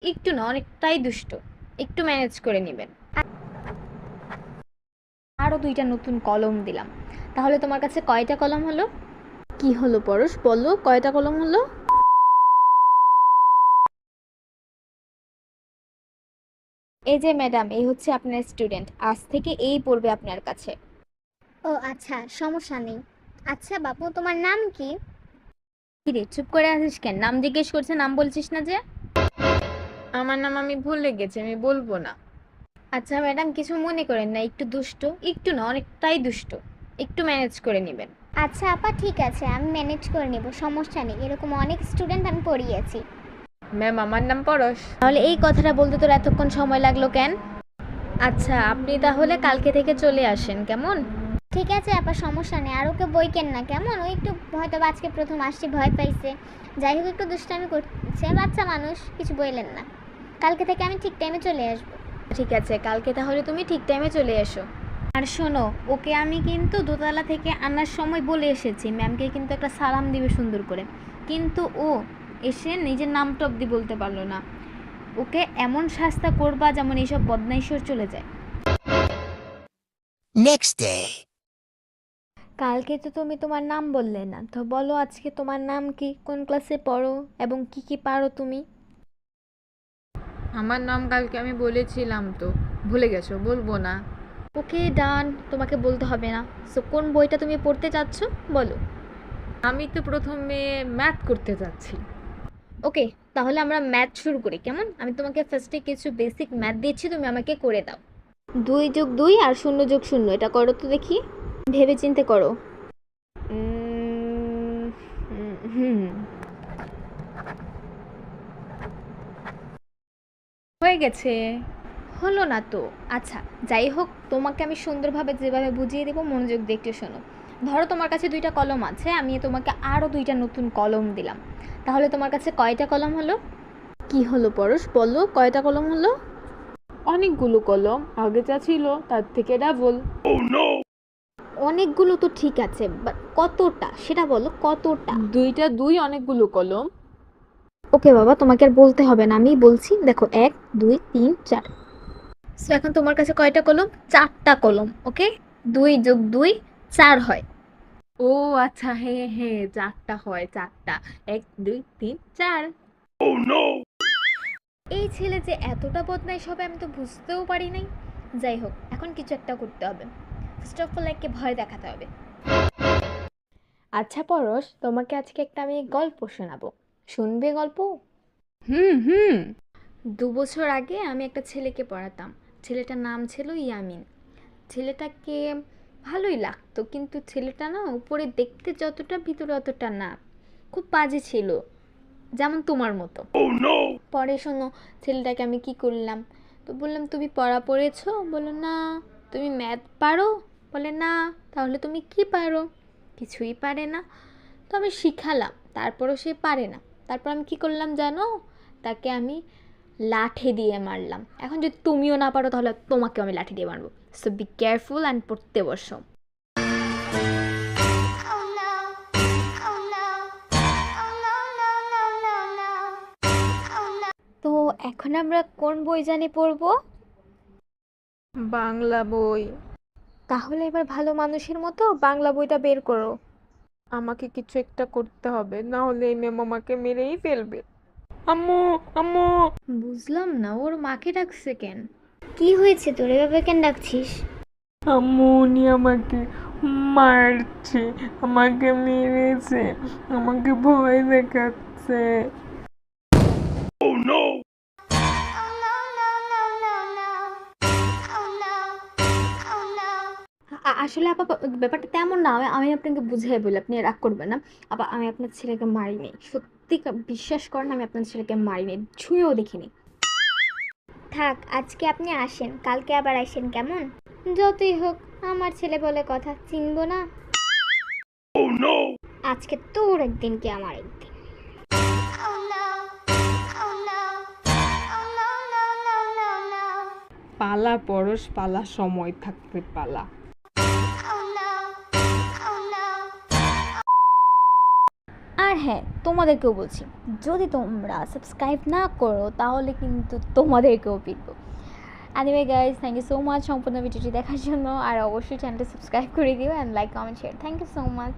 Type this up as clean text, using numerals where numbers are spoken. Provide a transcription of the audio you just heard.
একটু না, অনেকটাই দুষ্ট। একটু ম্যানেজ করে নিবেন। আরও ২টা নতুন কলম দিলাম। তাহলে তোমার কাছে কয়টা কলম হলো? কি হলো পরশ, বলো কয়টা কলম হলো? এই যে ম্যাডাম, এই হচ্ছে আপনার স্টুডেন্ট, আজ থেকে এই পড়বে আপনার কাছে। ও আচ্ছা, সমস্যা নেই। আচ্ছা বাবু, তোমার নাম কি? কি রে, চুপ করে আছিস কেন? নাম জিজ্ঞেস করছে, নাম বলছিস না যে? আমার নাম আমি ভুলে গেছি, আমি বলবো না। আচ্ছা ম্যাডাম, কিছু মনে করেন না, একটু দুষ্ট, একটু না, অনেকটাই দুষ্ট। একটু ম্যানেজ করে নেবেন। আচ্ছা আপা, ঠিক আছে, আমি ম্যানেজ করে নেব, সমস্যা নেই। এরকম অনেক স্টুডেন্ট আমি পড়িয়েছি। ম্যাম, আমার নাম পরশ। তাহলে এই কথাটা বলতে তোর এতক্ষণ সময় লাগলো কেন? আচ্ছা, আপনি তাহলে কালকে থেকে চলে আসেন, কেমন? ঠিক আছে আপা, সমস্যা নেই। আর ওকে বই কেন না, কেমন? ও একটু হয়তো আজকে প্রথম আসছে, ভয় পাইছে। যাই হোক, একটু দুষ্টামি করছে, বাচ্চা মানুষ, কিছু বললেন না। কালকে থেকে আমি ঠিক টাইমে চলে আসবো। ঠিক আছে, কালকে তাহলে তুমি ঠিক টাইমে চলে এসো। আর শোনো, ওকে আমি কিন্তু দোতলা থেকে আনার সময় বলে এসেছি ম্যামকে কিন্তু একটা সালাম দিবে সুন্দর করে, কিন্তু ও এসে নিজের নামটা অব্দি বলতে পারলো না। ওকে এমন শাস্তা করবা যেমন এইসব বদমাইশর চলে যায়। Next day. কালকে তো তুমি তোমার নাম বললে না, তো বলো আজকে তোমার নাম কি, কোন ক্লাসে পড়ো এবং কি কি পারো তুমি? আমার নাম কালকে আমি বলেছিলাম তো, ভুলে গেছো? বলবো না। ওকে ডান, তোমাকে বলতে হবে না। সো কোন বইটা তুমি পড়তে চাচ্ছ, বলো। আমি তো প্রথমে ম্যাথ করতে যাচ্ছি। ওকে, তাহলে আমরা ম্যাথ শুরু করি, কেমন? আমি তোমাকে ফার্স্টে কিছু বেসিক ম্যাথ দিচ্ছি, তুমি আমাকে করে দাও। 2 যোগ 2 আর 0 যোগ 0, এটা করো তো দেখি। ভেবে চিন্তে করো। হুম, হয়ে গেছে। হলো না তো। আচ্ছা, যাই হোক, তোমাকে আমি সুন্দরভাবে যেভাবে বুঝিয়ে দেবো মনোযোগ দিয়ে একটু শোনো। ধরো তোমার কাছে 2টা কলম আছে, আমি তোমাকে আরও 2টা নতুন কলম দিলাম। তাহলে তোমার কাছে কয়টা কলম হলো? কি হলো পরশ, বলো কয়টা কলম হলো? অনেকগুলো কলম, আগে যা ছিল তার থেকে ডাবল। অনেকগুলো তো ঠিক আছে, বাট কতটা সেটা বলো, কতটা? 2টা 2 অনেকগুলো কলম। ওকে বাবা, তোমাকে আর বলতে হবে না, আমি বলছি, দেখো 1 2 3 4। সো এখন তোমার কাছে কয়টা কলম? 4টা কলম। ওকে, 2 যোগ 2 4 হয়। ও আচ্ছা, হ্যাঁ হ্যাঁ, 4টা হয়, 4টা। 1 2 3 4। এই ছেলে যে এতটা বদমাইশ হবে আমি তো বুঝতেও পারি নাই। যাই হোক, এখন কিছু একটা করতে হবে। ফার্স্ট অফ অল একে ভয় দেখাতে হবে। আচ্ছা পরশ, তোমাকে আজকে একটা আমি গল্প শোনাবো, শুনবে গল্প? হুম হুম। 2 বছর আগে আমি একটা ছেলেকে পড়াতাম। ছেলেটার নাম ছিল ইয়ামিন। ছেলেটাকে ভালোই লাগতো, কিন্তু ছেলেটা না উপরে দেখতে যতটা, ভিতরে অতটা না। খুব বাজে ছিল, যেমন তোমার মতো। পরে শোনো, ছেলেটাকে আমি কি করলাম, তো বললাম তুমি পড়া পড়েছো? বললো না। তুমি ম্যাথ পারো? বলে না। তাহলে তুমি কি পারো? কিছুই পারে না। তো আমি শিখালাম, তারপরও সে পারে না। তারপর আমি কি করলাম জানো? তাকে আমি লাঠি দিয়ে মারলাম। এখন যদি তুমিও না পারো তাহলে তোমাকেও আমি লাঠি দিয়ে মারবো। সো বি কেয়ারফুল অ্যান্ড পড়তে বসো। Oh no, oh no, oh no, no, no, no, no, oh no. তো এখন আমরা কোন বই জানি পড়বো? বাংলা বই। তাহলে এবার ভালো মানুষের মতো বাংলা বইটা বের করো। আমাকে কিছু একটা করতে হবে, না হলে এই ম্যাম আমাকে মেরেই ফেলবে। আম্মু, আম্মু। বুঝলাম না, ওর মাকে ডাকছে কেন? কি হয়েছে তোর, এভাবে কেন ডাকছিস? আম্মু, উনি আমাকে মারছে, আমাকে মেরেছে, আমাকে ভয় দেখাচ্ছে। Oh no, no, no, no, no, oh no, oh no. আসলে আপা, ব্যাপারটা তেমন না, আমি আপনাকে বুঝিয়ে বলি, আপনি রাগ করবেন না। আপা, আমি আপনার ছেলেকে মারিনি, সত্যি বিশ্বাস করেন, আমি আপনার ছেলেকে মারিনি, ছুঁয়েও দেখিনি। থাক, আজকে আপনি আসেন, কালকে আবার আসেন, কেমন? যতই হোক, আমার ছেলে বলে কথা, চিনবো না? আজকে তোর একদিন কি আমার একদিন। Oh no, oh no, oh no, no, no, no, no, পালা পরশ, পালা, সময় থাকতে পালা। oh no, oh no. আর হ্যাঁ, তোমাদেরকেও বলছি, যদি তোমরা সাবস্ক্রাইব না করো তাহলে কিন্তু তোমাদেরকেও পিটবো। Anyway guys, thank you so much সম্পূর্ণ ভিডিওটি দেখার জন্য। আর অবশ্যই চ্যানেলটা সাবস্ক্রাইব করে দিও and like, comment, share. Thank you so much.